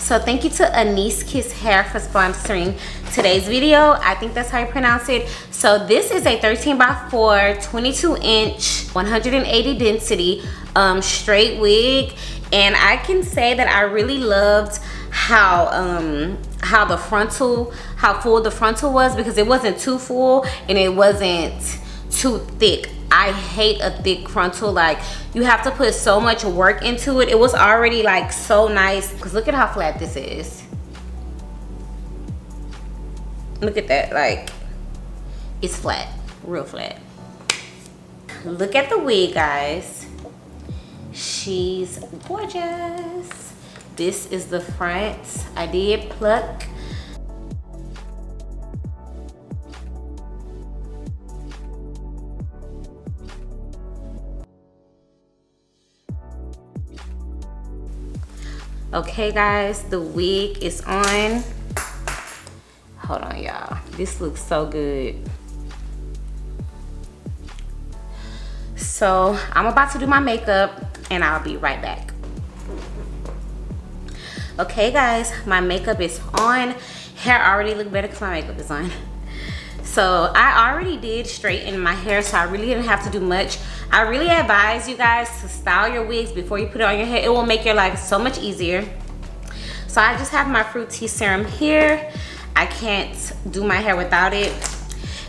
So thank you to Anicekiss Hair for sponsoring today's video. I think that's how you pronounce it. So this is a 13x4 22-inch 180 density straight wig, and I can say that I really loved how full the frontal was, because it wasn't too full and it wasn't too thick. I hate a thick frontal. Like, you have to put so much work into it. It was already like so nice, because look at how flat this is. Look at that, like it's flat, real flat. Look at the wig, guys. She's gorgeous. This is the front. I did pluck. Okay guys, the wig is on. Hold on y'all, this looks so good. So I'm about to do my makeup and I'll be right back. Okay guys, my makeup is on. Hair already look better because my makeup is on. So I already did straighten my hair, so I really didn't have to do much. I really advise you guys to style your wigs before you put it on your hair. It will make your life so much easier. So I just have my fruit tea serum here. I can't do my hair without it.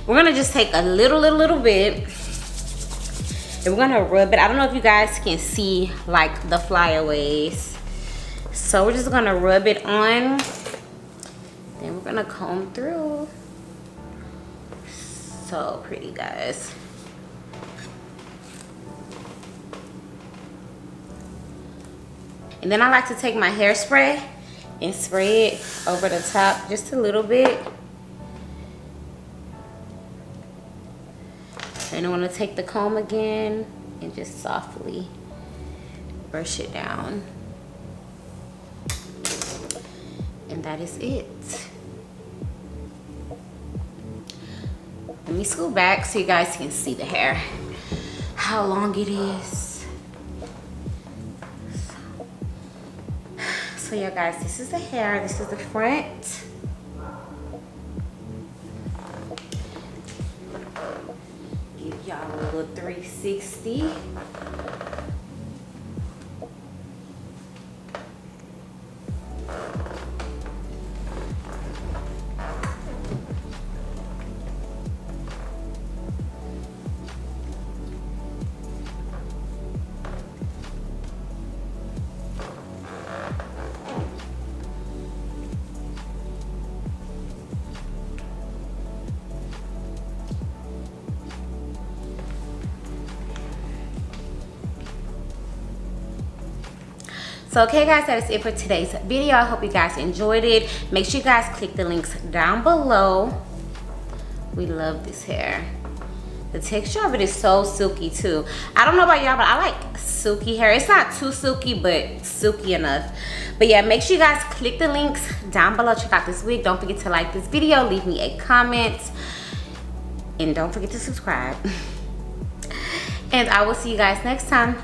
We're gonna just take a little bit, and we're gonna rub it. I don't know if you guys can see like the flyaways. So we're just gonna rub it on. Then we're gonna comb through. So pretty, guys. And then I like to take my hairspray and spray it over the top just a little bit. And I want to take the comb again and just softly brush it down. And that is it. Let me scoot back so you guys can see the hair, how long it is. So yeah guys, this is the hair, this is the front. Give y'all a little 360. So okay guys, that is it for today's video. I hope you guys enjoyed it. Make sure you guys click the links down below. We love this hair. The texture of it is so silky too. I don't know about y'all, but I like silky hair. It's not too silky, but silky enough. But yeah, make sure you guys click the links down below. Check out this wig. Don't forget to like this video, leave me a comment, and don't forget to subscribe. And I will see you guys next time.